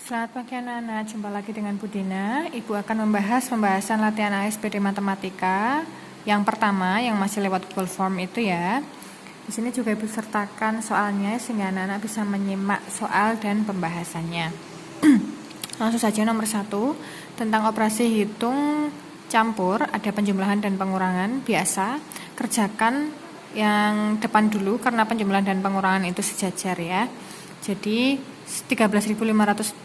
Selamat pagi anak-anak, jumpa lagi dengan Bu Dina. Ibu akan membahas pembahasan latihan ASPD Matematika yang pertama yang masih lewat Google Form itu ya. Di sini juga Ibu sertakan soalnya sehingga anak-anak bisa menyimak soal dan pembahasannya. Langsung saja nomor 1, tentang operasi hitung campur, ada penjumlahan dan pengurangan biasa. Kerjakan yang depan dulu karena penjumlahan dan pengurangan itu sejajar ya. Jadi 13.534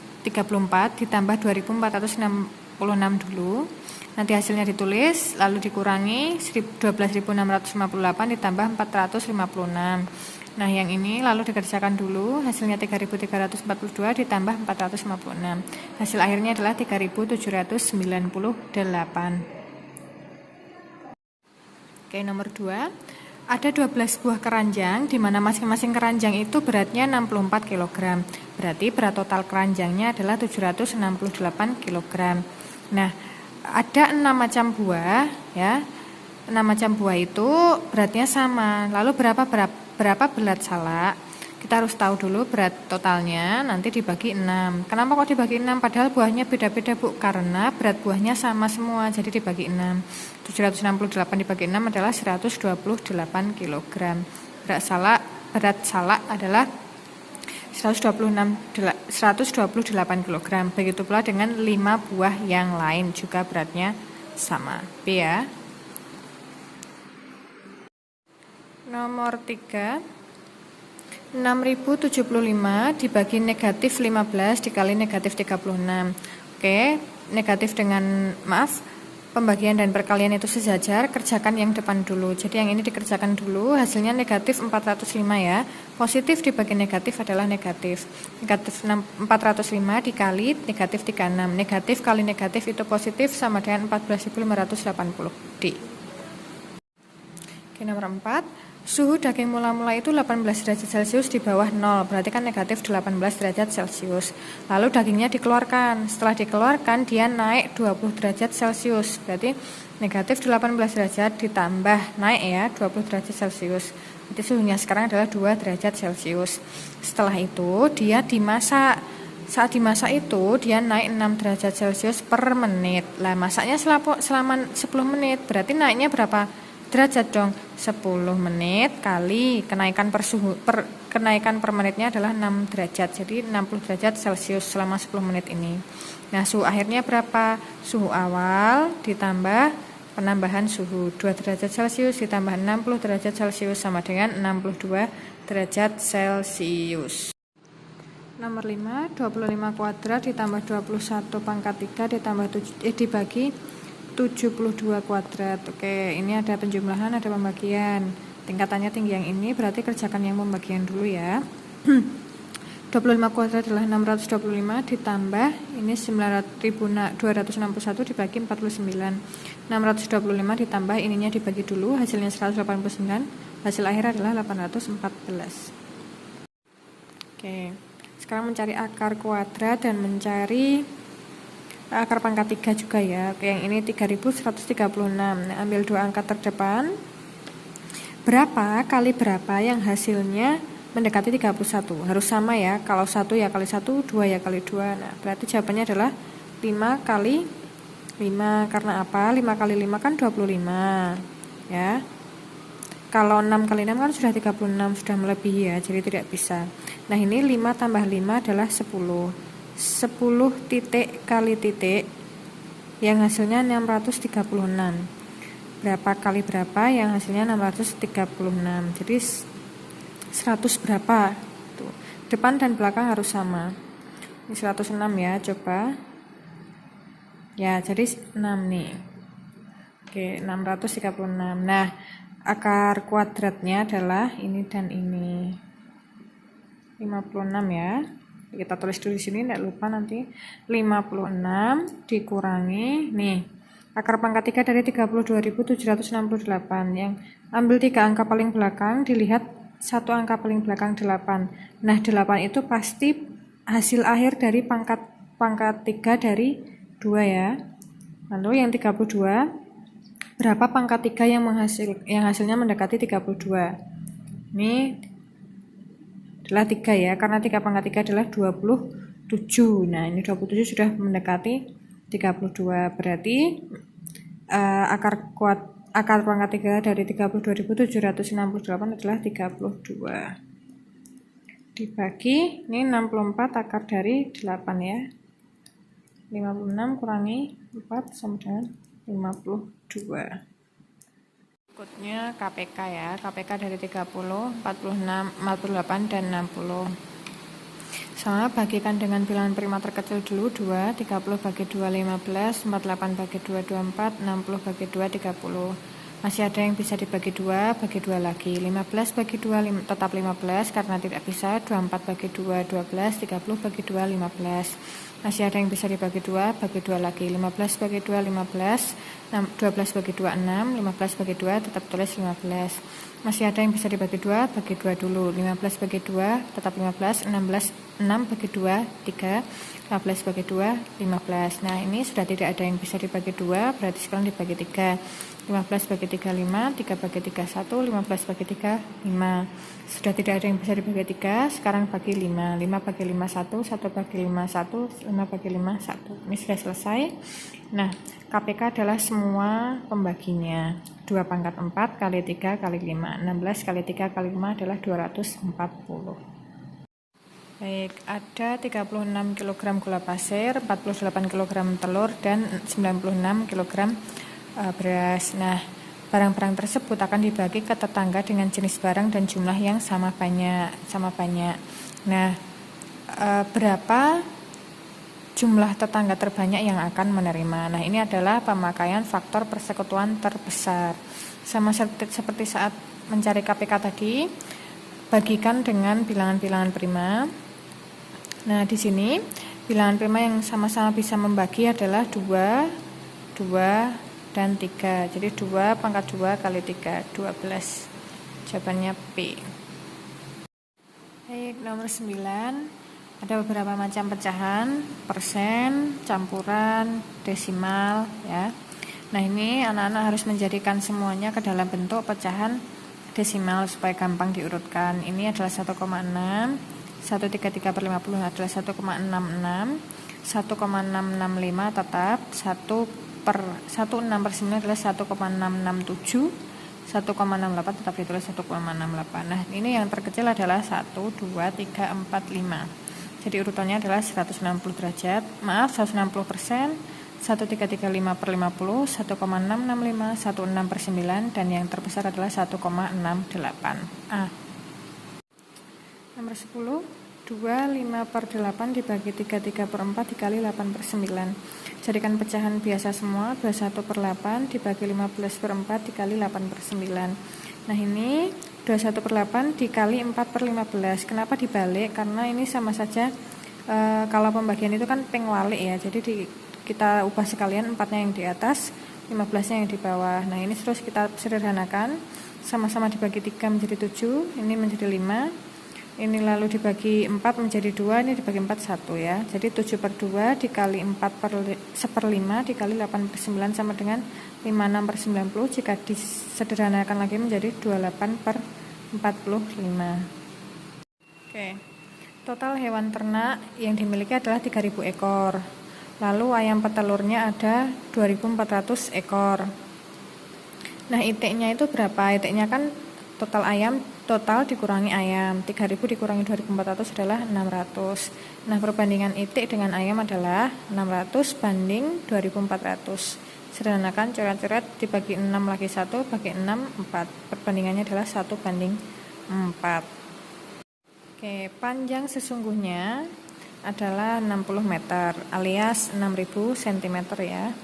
ditambah 2.466 dulu. Nanti hasilnya ditulis, lalu dikurangi 12.658 ditambah 456. Nah, yang ini lalu dikerjakan dulu, hasilnya 3.342 ditambah 456. Hasil akhirnya adalah 3.798. Oke, nomor 2. Ada 12 buah keranjang, di mana masing-masing keranjang itu beratnya 64 kg. Berarti berat total keranjangnya adalah 768 kg. Nah, ada 6 macam buah, ya. 6 macam buah itu beratnya sama. Lalu berapa berat salak? Kita harus tahu dulu berat totalnya, nanti dibagi 6. Kenapa kok dibagi 6? Padahal buahnya beda-beda, Bu. Karena berat buahnya sama semua, jadi dibagi 6. 768 dibagi 6 adalah 128 kg. Berat salak adalah 128 kg. Begitu pula dengan 5 buah yang lain juga beratnya sama. B ya. Nomor 3. 6.075 dibagi negatif 15 dikali negatif 36. Oke, negatif dengan pembagian dan perkalian itu sejajar, kerjakan yang depan dulu. Jadi yang ini dikerjakan dulu, hasilnya negatif 405 ya. Positif dibagi negatif adalah negatif. Negatif 405 dikali negatif 36. Negatif kali negatif itu positif sama dengan 14.580 D. Oke, nomor 4. Suhu daging mula-mula itu 18 derajat Celcius di bawah 0, berarti kan negatif 18 derajat Celcius. Lalu dagingnya dikeluarkan, setelah dikeluarkan dia naik 20 derajat Celcius, berarti negatif 18 derajat ditambah naik ya 20 derajat Celcius. Jadi suhunya sekarang adalah 2 derajat Celcius. Setelah itu dia dimasak. Saat dimasak itu dia naik 6 derajat Celcius per menit. Lah masaknya selama 10 menit, berarti naiknya berapa derajat dong? 10 menit kali kenaikan per menitnya adalah 6 derajat. Jadi 60 derajat Celcius selama 10 menit ini. Nah, suhu akhirnya berapa? Suhu awal ditambah penambahan suhu 2 derajat Celcius ditambah 60 derajat Celcius sama dengan 62 derajat Celcius. Nomor 5, 25 kuadrat ditambah 21 pangkat 3 ditambah dibagi 72 kuadrat. Oke, ini ada penjumlahan, ada pembagian. Tingkatannya tinggi yang ini, berarti kerjakan yang pembagian dulu ya. 25 kuadrat adalah 625 ditambah ini 9.261 dibagi 49. 625 ditambah ininya dibagi dulu, hasilnya 189. Hasil akhir adalah 814. Oke, sekarang mencari akar kuadrat dan mencari akar pangkat 3 juga ya. Oke, yang ini 3136. Nah, ambil 2 angka terdepan. Berapa kali berapa yang hasilnya mendekati 31? Harus sama ya. Kalau 1 ya kali 1, 2 ya kali 2. Nah, berarti jawabannya adalah 5 kali 5. Karena apa? 5 kali 5 kan 25. Ya. Kalau 6 kali 6 kan sudah 36, sudah melebihi ya. Jadi tidak bisa. Nah, ini 5 tambah 5 adalah 10. 10 titik kali titik yang hasilnya 636. Berapa kali berapa yang hasilnya 636. Jadi 100 berapa? Tuh. Depan dan belakang harus sama. Ini 106 ya, coba. Ya, jadi 6 nih. Oke, 636. Nah, akar kuadratnya adalah ini dan ini. 56 ya. Kita tulis dulu di sini, tidak lupa nanti. 56 dikurangi nih. Akar pangkat 3 dari 32.768. Yang ambil 3 angka paling belakang, dilihat satu angka paling belakang 8. Nah, 8 itu pasti hasil akhir dari pangkat 3 dari 2 ya. Lalu yang 32, berapa pangkat 3 yang hasilnya mendekati 32? Ini adalah 3 ya, karena 3 pangkat 3 adalah 20 Nah, ini 27 sudah mendekati 32. Berarti akar pangkat 3 dari 32.768 adalah 32. Dibagi, ini 64 akar dari 8 ya. 56 kurangi 4 sama dengan 52. Berikutnya KPK ya. KPK dari 30, 46, 48, dan 60. Sama, bagikan dengan bilangan prima terkecil dulu 2, 30 bagi 2 15, 48 bagi 2 24, 60 bagi 2 30. Masih ada yang bisa dibagi 2, bagi 2 lagi. 15 bagi 2 tetap 15 karena tidak bisa. 24 bagi 2 12, 30 bagi 2 15. Masih ada yang bisa dibagi 2, bagi 2 lagi. 15 bagi 2 15, 12 bagi 2 6, 15 bagi 2 tetap tulis 15. Masih ada yang bisa dibagi 2, bagi 2 dulu. 15 bagi 2 tetap 15, 6 bagi 2 3, 15 bagi 2 15. Nah, ini sudah tidak ada yang bisa dibagi 2, berarti sekarang dibagi 3. 15 bagi 3 5, 3 bagi 3 1, 15 bagi 3 5. Sudah tidak ada yang bisa dibagi 3, sekarang bagi 5. 5 bagi 5 1, 1 bagi 5 1, 5 bagi 5 1. Ini sudah selesai. Nah, KPK adalah semua pembaginya. 2 pangkat 4 kali 3 kali 5. 16 kali 3 kali 5 adalah 240. Baik, ada 36 kg gula pasir, 48 kg telur, dan 96 kg beras. Nah, barang-barang tersebut akan dibagi ke tetangga dengan jenis barang dan jumlah yang sama banyak. Nah, berapa jumlah tetangga terbanyak yang akan menerima? Nah, ini adalah pemakaian faktor persekutuan terbesar. Sama seperti saat mencari KPK tadi, bagikan dengan bilangan-bilangan prima. Nah, di sini bilangan prima yang sama-sama bisa membagi adalah 2, 2, dan 3. Jadi 2 pangkat 2 kali 3, 12. Jawabannya P. Baik, nomor 9. Ada beberapa macam pecahan, persen, campuran, desimal ya. Nah, ini anak-anak harus menjadikan semuanya ke dalam bentuk pecahan desimal supaya gampang diurutkan. Ini adalah 1,6, 133 per 50 adalah 1,66, 1,665 tetap, 1/6 per 9 adalah 1,667, 1,68 tetap ditulis 1,68. Nah, ini yang terkecil adalah 1, 2, 3, 4, 5. Jadi urutannya adalah 160 derajat, 160%, 1335 per 50, 1,665, 16 per 9, dan yang terbesar adalah 1,68. A. Nomor 10, 2, 5 per 8 dibagi 3, 3 per 4 dikali 8 per 9. Jadikan pecahan biasa semua, 21 per 8 dibagi 15 per 4 dikali 8 per 9. Nah, ini 21 per 8 dikali 4 per 15. Kenapa dibalik? Karena ini sama saja, kalau pembagian itu kan pengwalik ya, jadi kita ubah sekalian, 4-nya yang di atas, 15-nya yang di bawah. Nah, ini terus kita sederhanakan, sama-sama dibagi 3 menjadi 7, ini menjadi 5. Ini lalu dibagi 4 menjadi 2, ini dibagi 4 1 ya. Jadi 7 per 2 dikali 4 per 1/5 dikali 8 per 9 sama dengan 56 per 90. Jika disederhanakan lagi menjadi 28 per 45. Oke, total hewan ternak yang dimiliki adalah 3.000 ekor. Lalu ayam petelurnya ada 2.400 ekor. Nah, itiknya itu berapa? Itiknya kan total dikurangi ayam, 3.000 dikurangi 2.400 adalah 600. Nah, perbandingan itik dengan ayam adalah 600 banding 2.400. Sederhanakan, coret-coret, dibagi 6 lagi 1, bagi 6 4. Perbandingannya adalah 1 banding 4. Oke, panjang sesungguhnya adalah 60 meter alias 6.000 cm ya.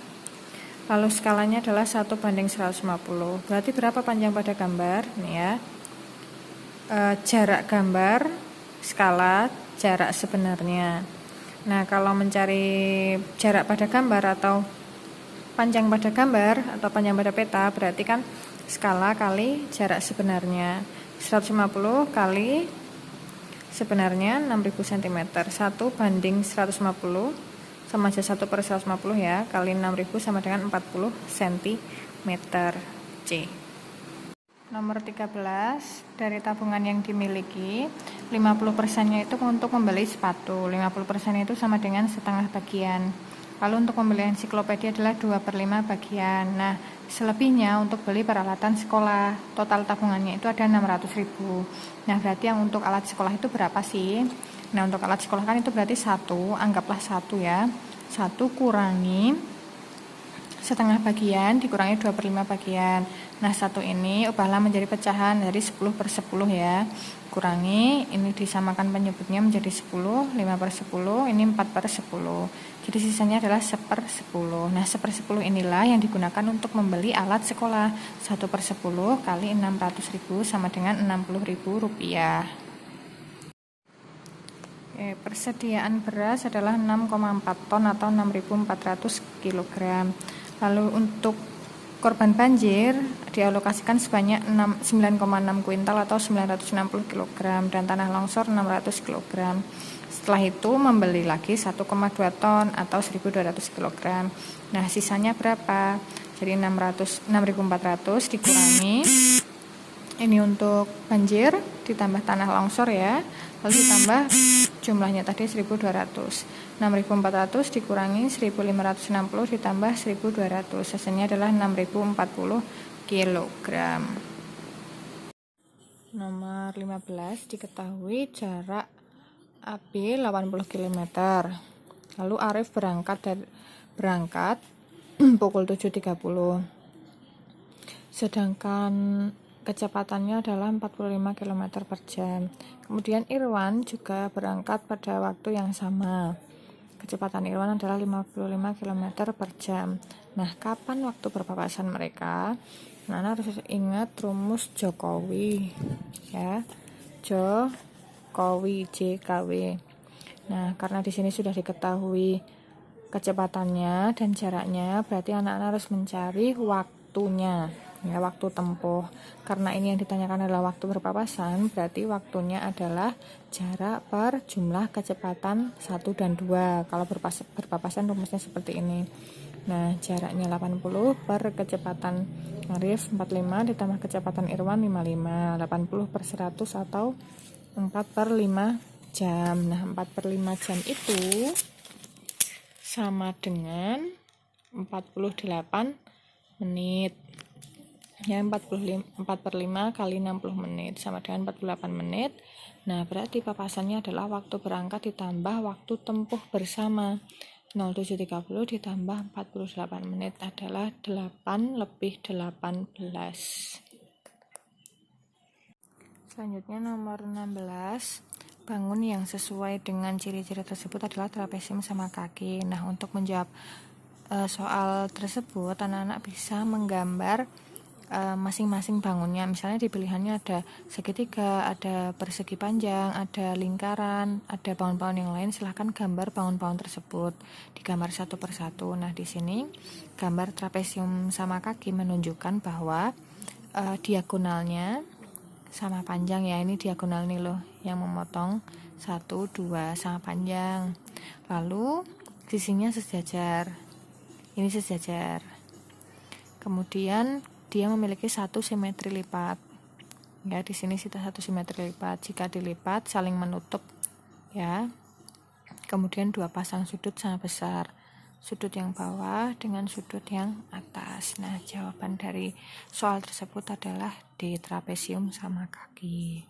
Lalu skalanya adalah 1 banding 150. Berarti berapa panjang pada gambar? Nih ya. Jarak gambar, skala, jarak sebenarnya. Nah, kalau mencari jarak pada gambar atau panjang pada gambar atau panjang pada peta, berarti kan skala kali jarak sebenarnya. 150 kali sebenarnya 6.000 cm. 1 banding 150 sama aja 1 per 150 ya, kali 6.000 sama dengan 40 cm. C. Nomor 13, dari tabungan yang dimiliki, 50%-nya itu untuk membeli sepatu, 50% itu sama dengan setengah bagian. Lalu untuk membeli ensiklopedia adalah 2/5 bagian. Nah, selebihnya untuk beli peralatan sekolah, total tabungannya itu ada 600.000. Nah, berarti yang untuk alat sekolah itu berapa sih? Nah, untuk alat sekolah kan itu berarti 1, anggaplah 1 ya. 1 kurangi setengah bagian dikurangi 2/5 bagian. Nah, 1 ini ubahlah menjadi pecahan dari 10/10 ya. Kurangi, ini disamakan penyebutnya menjadi 10, 5/10, ini 4/10. Jadi sisanya adalah 1/10. Nah, 1/10 inilah yang digunakan untuk membeli alat sekolah. 1/10 kali 600.000 sama dengan Rp60.000. Persediaan beras adalah 6,4 ton atau 6.400 kg. Lalu untuk korban banjir dialokasikan sebanyak 9,6 kuintal atau 960 kg dan tanah longsor 600 kg. Setelah itu membeli lagi 1,2 ton atau 1.200 kg. Nah, sisanya berapa? Jadi 6.400 dikurangi ini untuk banjir ditambah tanah longsor ya, lalu ditambah jumlahnya tadi 1.200. 6.400 dikurangi 1.560 ditambah 1.200, hasilnya adalah 6.040 kg. Nomor 15, diketahui jarak AB 80 km. Lalu Arif berangkat pukul 7.30. Sedangkan kecepatannya adalah 45 km per jam. Kemudian Irwan juga berangkat pada waktu yang sama. Kecepatan Irwan adalah 55 km per jam. Nah, kapan waktu berpapasan mereka? Nana harus ingat rumus Jokowi ya. Jokowi JKW. Nah, karena di sini sudah diketahui kecepatannya dan jaraknya, berarti anak-anak harus mencari waktunya. Ya, waktu tempuh. Karena ini yang ditanyakan adalah waktu berpapasan, berarti waktunya adalah jarak per jumlah kecepatan 1 dan 2. Kalau berpapasan rumusnya seperti ini. Nah, jaraknya 80 per kecepatan Arif 45 ditambah kecepatan Irwan 55. 80 per 100 atau 4/5 jam. Nah, 4/5 jam itu sama dengan 48 menit. Ya, 4/5 kali 60 menit sama dengan 48 menit. Nah, berarti papasannya adalah waktu berangkat ditambah waktu tempuh bersama. 07.30 ditambah 48 menit adalah 8 lebih 18. Selanjutnya nomor 16, bangun yang sesuai dengan ciri-ciri tersebut adalah trapesium sama kaki. Nah, untuk menjawab soal tersebut, anak-anak bisa menggambar masing-masing bangunnya. Misalnya di pilihannya ada segitiga, ada persegi panjang, ada lingkaran, ada bangun-bangun yang lain. Silahkan gambar bangun-bangun tersebut, digambar satu persatu. Nah, di sini gambar trapesium sama kaki menunjukkan bahwa diagonalnya sama panjang ya. Ini diagonal nih loh yang memotong 1, 2 sama panjang. Lalu sisinya sejajar. Ini sejajar. Kemudian dia memiliki 1 simetri lipat. Ya, di sini kita 1 simetri lipat. Jika dilipat saling menutup ya. Kemudian 2 pasang sudut sama besar. Sudut yang bawah dengan sudut yang atas. Nah, jawaban dari soal tersebut adalah D, trapesium sama kaki.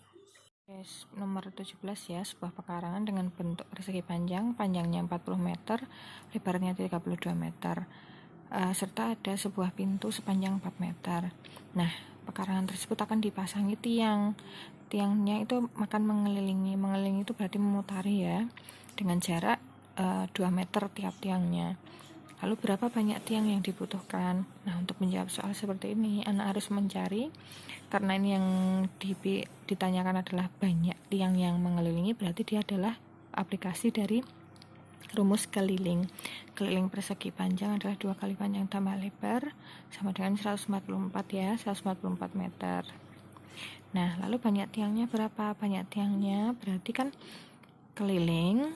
Nomor 17 ya, sebuah pekarangan dengan bentuk persegi panjang, panjangnya 40 meter, lebarnya 32 meter. Serta ada sebuah pintu sepanjang 4 meter. Nah, pekarangan tersebut akan dipasangi tiang. Tiangnya itu akan mengelilingi itu berarti memutari ya, dengan jarak 2 meter tiap tiangnya. Lalu berapa banyak tiang yang dibutuhkan? Nah, untuk menjawab soal seperti ini, anak harus mencari, karena ini yang ditanyakan adalah banyak tiang yang mengelilingi, berarti dia adalah aplikasi dari rumus keliling. Keliling persegi panjang adalah 2 kali panjang tambah lebar sama dengan 144 ya, 144 meter. Nah, lalu banyak tiangnya berapa? Banyak tiangnya berarti kan keliling.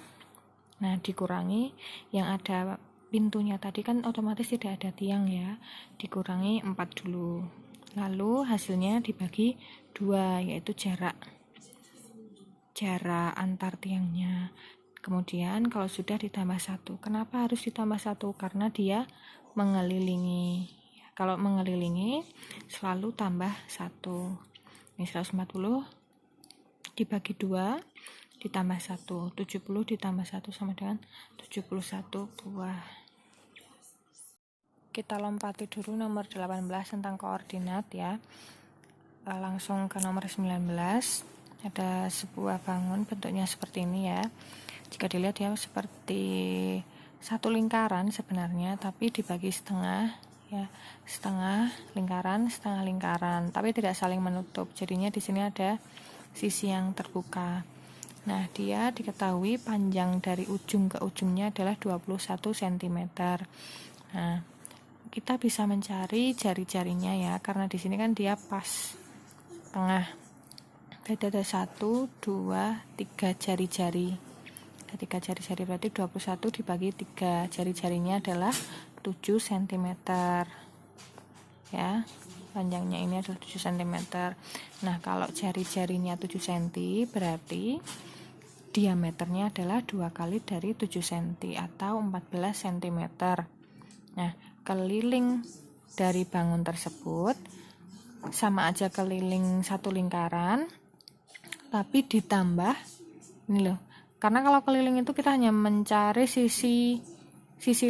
Nah, dikurangi yang ada pintunya tadi kan otomatis tidak ada tiang ya. Dikurangi 4 dulu. Lalu hasilnya dibagi 2, yaitu jarak antar tiangnya. Kemudian kalau sudah ditambah 1. Kenapa harus ditambah 1? Karena dia mengelilingi. Kalau mengelilingi selalu tambah 1. Ini 140 dibagi 2 ditambah 1. 70 ditambah 1 sama dengan 71 buah. Kita lompati dulu nomor 18 tentang koordinat ya. Langsung ke nomor 19. Ada sebuah bangun, bentuknya seperti ini ya. Jika dilihat ya seperti satu lingkaran sebenarnya, tapi dibagi setengah ya, setengah lingkaran, tapi tidak saling menutup. Jadinya di sini ada sisi yang terbuka. Nah, dia diketahui panjang dari ujung ke ujungnya adalah 21 cm. Nah, kita bisa mencari jari-jarinya ya, karena di sini kan dia pas tengah. Berarti ada 1, 2, 3 jari-jari. Ada 3 jari-jari, berarti 21 dibagi 3. Jari-jarinya adalah 7 cm. Ya, panjangnya ini adalah 7 cm. Nah, kalau jari-jarinya 7 cm, berarti diameternya adalah 2 kali dari 7 cm atau 14 cm. Nah, keliling dari bangun tersebut sama aja keliling satu lingkaran, tapi ditambah ini loh. Karena kalau keliling itu kita hanya mencari sisi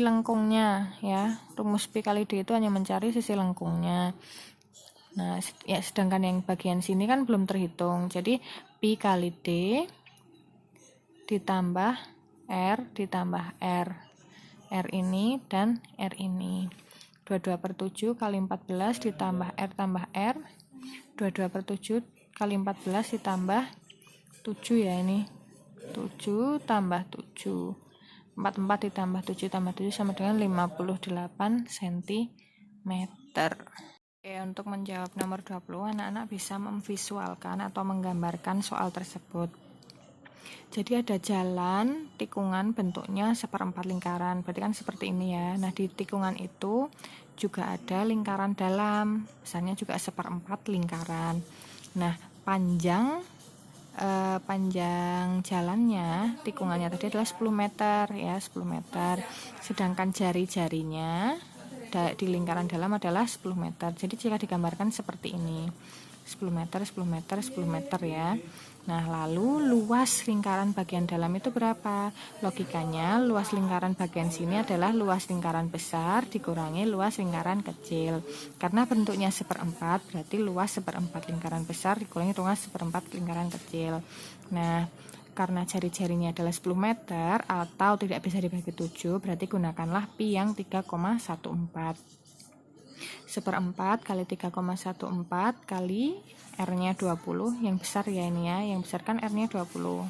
lengkungnya ya. Rumus Pi kali D itu hanya mencari sisi lengkungnya. Nah, ya sedangkan yang bagian sini kan belum terhitung. Jadi Pi kali D ditambah R ditambah R. R ini dan R ini. 22/7 kali 14 ditambah R tambah R. 22/7 kali 14 ditambah 7 ya ini. 7 tambah 7. 44 ditambah 7 tambah 7 sama dengan 58 cm. Oke, untuk menjawab nomor 20, anak-anak bisa memvisualkan atau menggambarkan soal tersebut. Jadi ada jalan tikungan bentuknya seperempat lingkaran, berarti kan seperti ini ya. Nah, di tikungan itu juga ada lingkaran dalam, besarnya juga seperempat lingkaran. Nah, panjang jalannya, tikungannya tadi adalah 10 meter ya, 10 meter. Sedangkan jari-jarinya di lingkaran dalam adalah 10 meter. Jadi jika digambarkan seperti ini, 10 meter, 10 meter, 10 meter ya. Nah, lalu luas lingkaran bagian dalam itu berapa? Logikanya luas lingkaran bagian sini adalah luas lingkaran besar dikurangi luas lingkaran kecil. Karena bentuknya seperempat, berarti luas seperempat lingkaran besar dikurangi luas seperempat lingkaran kecil. Nah, karena jari-jarinya adalah 10 meter atau tidak bisa dibagi 7, berarti gunakanlah Pi yang 3,14. Seperempat kali 3,14 kali R-nya 20, yang besar ya ini ya, yang besar kan R-nya 20.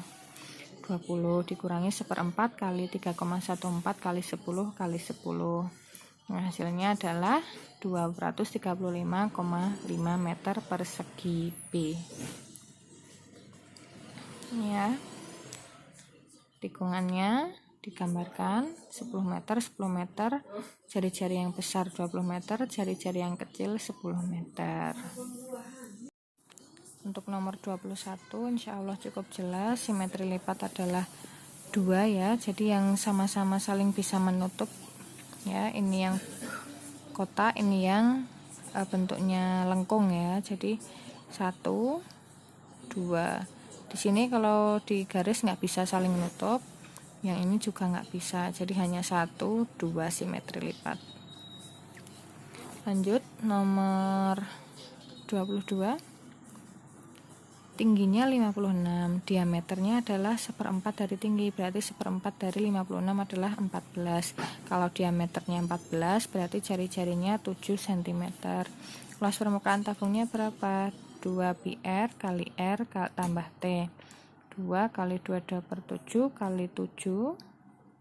20 dikurangi seperempat kali 3,14 kali 10 kali 10. Nah, hasilnya adalah 235,5 meter persegi B. Ini ya. Tikungannya digambarkan 10 meter, 10 meter, jari-jari yang besar 20 meter, jari-jari yang kecil 10 meter. Untuk nomor 21 insya Allah cukup jelas. Simetri lipat adalah 2 ya, jadi yang sama-sama saling bisa menutup ya. Ini yang kotak, ini yang bentuknya lengkung ya. Jadi 1, 2. Di sini kalau di garis nggak bisa saling menutup, yang ini juga nggak bisa, jadi hanya 1, 2 simetri lipat. Lanjut nomor 22. Tingginya 56, diameternya adalah seperempat dari tinggi, berarti seperempat dari 56 adalah 14. Kalau diameternya 14, berarti jari-jarinya 7 cm. Luas permukaan tabungnya berapa? 2 pi R kali R tambah T. 2 kali 22/7 kali 7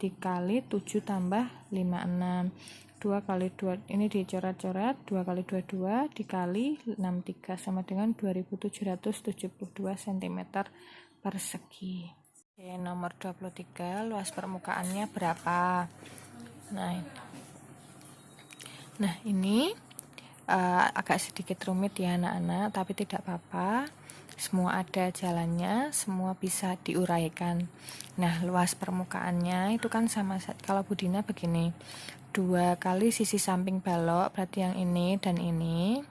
dikali 7 tambah 56. 2 kali 2 ini dicoret-coret, 2 kali 22 dikali 63 sama dengan 2772 cm persegi. Oke, nomor 23, luas permukaannya berapa? Nah, ini agak sedikit rumit ya anak-anak, tapi tidak apa-apa, semua ada jalannya, semua bisa diuraikan. Nah, luas permukaannya itu kan sama, kalau Budina begini, 2 kali sisi samping balok, berarti yang ini dan ini,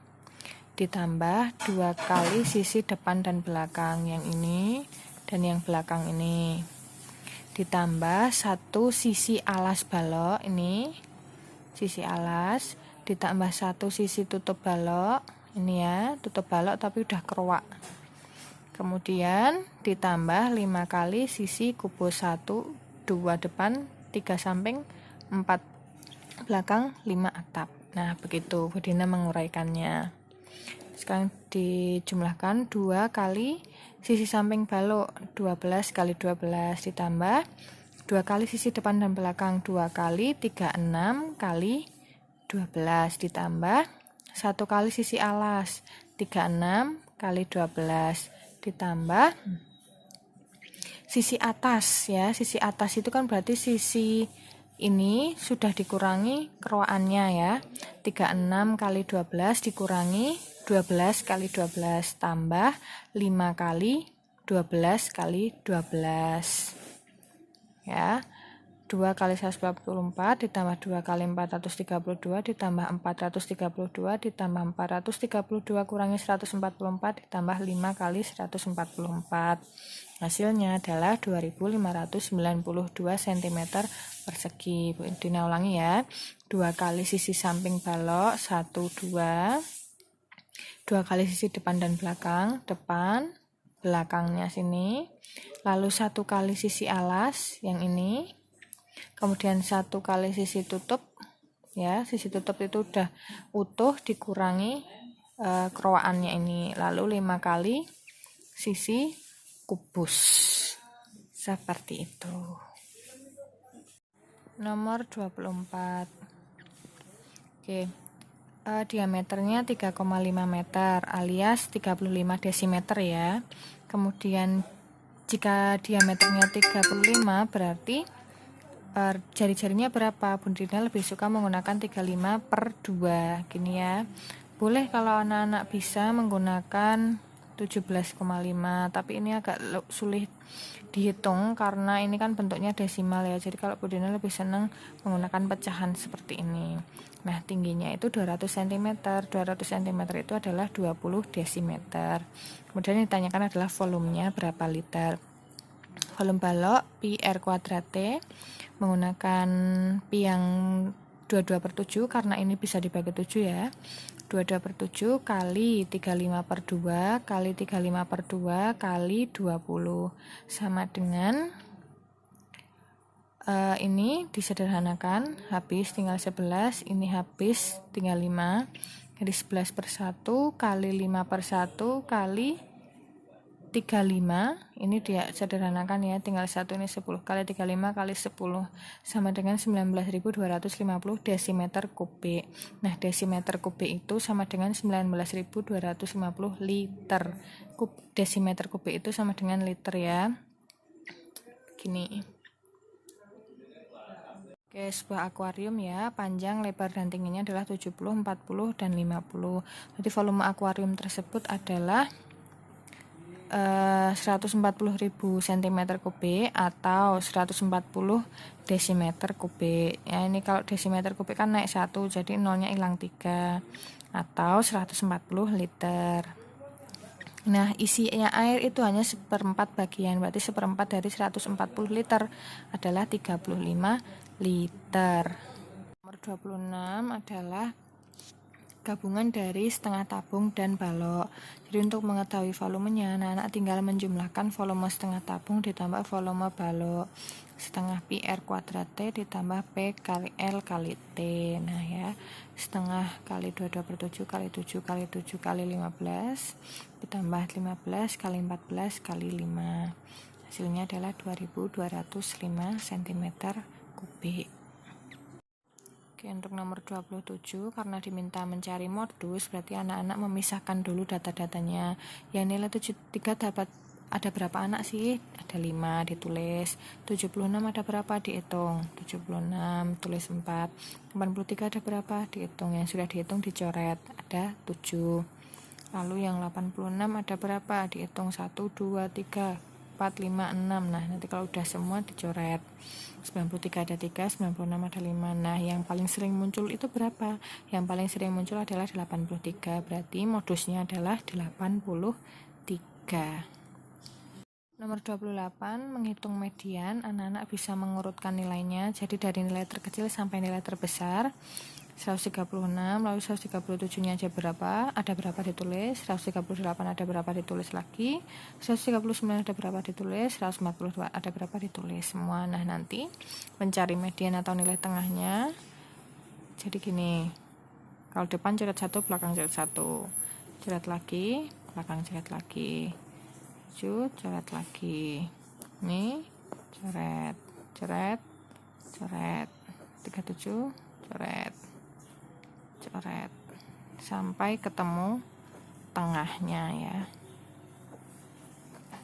ditambah 2 kali sisi depan dan belakang, yang ini dan yang belakang ini, ditambah 1 sisi alas balok, ini sisi alas, ditambah 1 sisi tutup balok, ini ya, tutup balok tapi udah keruak, kemudian ditambah 5 kali sisi kubus, 1, 2 depan, 3 samping, 4 belakang, 5 atap. Nah, begitu Budina menguraikannya. Sekarang dijumlahkan 2 kali sisi samping balok, 12 kali 12, ditambah 2 kali sisi depan dan belakang, 2 kali 36 kali 12, ditambah 1 kali sisi alas, 36 kali 12, ditambah sisi atas ya. Sisi atas itu kan berarti sisi ini sudah dikurangi keruakannya ya. 36 kali 12 dikurangi 12 kali 12 tambah 5 kali 12 kali 12 ya. 2 kali 144 ditambah 2 kali 432 ditambah 432 ditambah 432 kurangi 144 ditambah 5 kali 144. Hasilnya adalah 2592 cm persegi. Budina ulangi ya. 2 kali sisi samping balok, 1, 2. 2 kali sisi depan dan belakang, depan, belakangnya sini. Lalu 1 kali sisi alas, yang ini. Kemudian 1 kali sisi tutup, ya, sisi tutup itu udah utuh dikurangi keruakannya ini. Lalu 5 kali sisi kubus. Seperti itu. Nomor 24. Oke. Diameternya 3,5 meter alias 35 desimeter ya. Kemudian jika diameternya 35 berarti jari-jarinya berapa? Budina lebih suka menggunakan 35 per 2 gini ya. Boleh kalau anak-anak bisa menggunakan 17,5, tapi ini agak sulit dihitung karena ini kan bentuknya desimal ya. Jadi kalau Budina lebih senang menggunakan pecahan seperti ini. Nah, tingginya itu 200 cm. 200 cm itu adalah 20 desimeter. Kemudian yang ditanyakan adalah volumenya berapa liter. Volume balok pi R kuadrat T menggunakan pi yang 22 per 7 karena ini bisa dibagi 7 ya. 22 per 7 kali 35 per 2 kali 35 per 2 kali 20 sama dengan ini disederhanakan, habis tinggal 11, ini habis tinggal 5, jadi 11 per 1 kali 5 per 1 kali 35, ini dia sederhanakan ya, tinggal 1, ini 10 kali 35 kali 10 sama dengan 19.250 desimeter kubik. Nah, desimeter kubik itu sama dengan 19.250 liter. Desimeter kubik itu sama dengan liter ya. Gini. Oke, sebuah akuarium ya, panjang, lebar, dan tingginya adalah 70, 40, dan 50. Jadi volume akuarium tersebut adalah 140.000 cm kubik atau 140 desimeter kubik. Ya, ini kalau desimeter kubik kan naik 1, jadi nolnya hilang 3 atau 140 liter. Nah, isinya air itu hanya 1/4 bagian, berarti 1/4 dari 140 liter adalah 35 liter. Nomor 26 adalah gabungan dari setengah tabung dan balok. Jadi untuk mengetahui volumenya, anak-anak tinggal menjumlahkan volume setengah tabung ditambah volume balok. Setengah pi R kuadrat T ditambah P kali L kali T. Nah ya, setengah kali 22 per 7 kali 7 kali 7 kali 15 ditambah 15 kali 14 kali 5. Hasilnya adalah 2205 cm kubik. Oke, untuk nomor 27 karena diminta mencari modus, berarti anak-anak memisahkan dulu data-datanya. Ya, nilai 73 dapat ada berapa anak sih? Ada 5, ditulis. 76 ada berapa? Dihitung. 76, tulis 4. 83 ada berapa? Dihitung. Yang sudah dihitung dicoret. Ada 7. Lalu yang 86 ada berapa? Dihitung 1, 2, 3, 4, 5, 6. Nah, nanti kalau udah semua dicoret. 93 ada 3, 96 ada 5. Nah, yang paling sering muncul itu berapa? Yang paling sering muncul adalah 83. Berarti modusnya adalah 83. Nomor 28, menghitung median. Anak-anak bisa mengurutkan nilainya. Jadi dari nilai terkecil sampai nilai terbesar. 136, lalu 137-nya aja berapa? Ada berapa ditulis? 138 ada berapa ditulis lagi? 139 ada berapa ditulis? 142 ada berapa ditulis? Semua. Nah, nanti mencari median atau nilai tengahnya. Jadi gini. Kalau depan coret 1, belakang coret 1. Coret lagi, belakang coret lagi. Coret lagi. Nih, coret, coret, coret. 37, coret. Coret sampai ketemu tengahnya ya.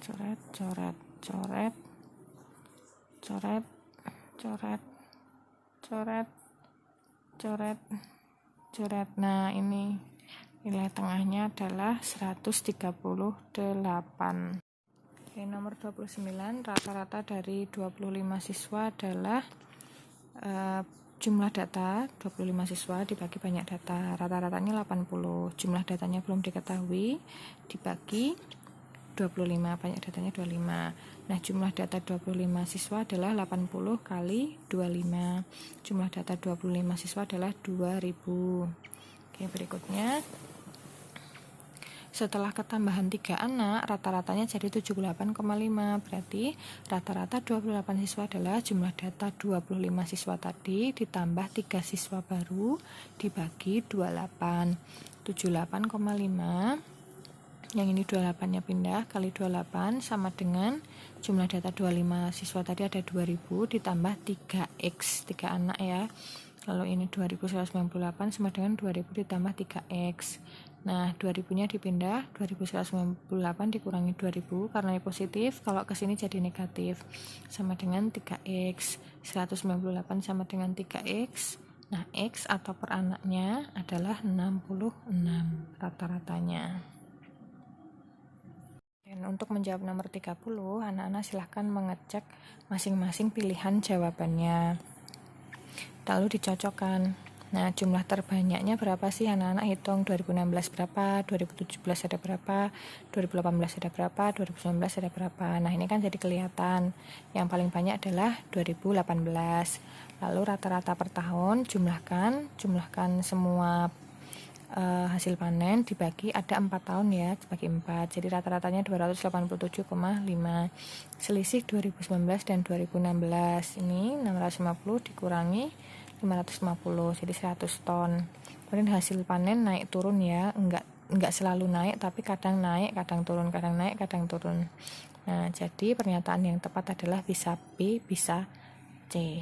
Coret, coret, coret, coret, coret, coret, coret, coret. Nah, ini nilai tengahnya adalah 138. Oke, nomor 29, rata-rata dari 25 siswa adalah jumlah data 25 siswa dibagi banyak data, rata-ratanya 80. Jumlah datanya belum diketahui, dibagi 25, banyak datanya 25. Nah, jumlah data 25 siswa adalah 80 kali 25. Jumlah data 25 siswa adalah 2000. Oke, berikutnya. Setelah ketambahan 3 anak, rata-ratanya jadi 78,5. Berarti rata-rata 28 siswa adalah jumlah data 25 siswa tadi ditambah 3 siswa baru dibagi 28. 78,5. Yang ini 28-nya pindah kali 28 sama dengan jumlah data 25 siswa tadi ada 2000 ditambah 3x, 3 anak ya. Lalu ini 2198 sama dengan 2000 ditambah 3x. Nah, 2000-nya dipindah, 2198 dikurangi 2000 karena ini positif, kalau ke sini jadi negatif. Sama dengan 3x. 198 sama dengan 3x. Nah, x atau per anaknya adalah 66 rata-ratanya. Dan untuk menjawab nomor 30, anak-anak silahkan mengecek masing-masing pilihan jawabannya. Lalu dicocokkan. Nah, jumlah terbanyaknya berapa sih anak-anak hitung? 2016 berapa? 2017 ada berapa? 2018 ada berapa? 2019 ada berapa? Nah, ini kan jadi kelihatan. Yang paling banyak adalah 2018. Lalu rata-rata per tahun jumlahkan semua hasil panen dibagi ada 4 tahun ya, dibagi 4. Jadi rata-ratanya 287,5. Selisih 2019 dan 2016. Ini 650 dikurangi 550, jadi 100 ton. Kemudian hasil panen naik turun ya, enggak selalu naik, tapi kadang naik, kadang turun, kadang naik, kadang turun. Nah, jadi pernyataan yang tepat adalah bisa B, bisa C.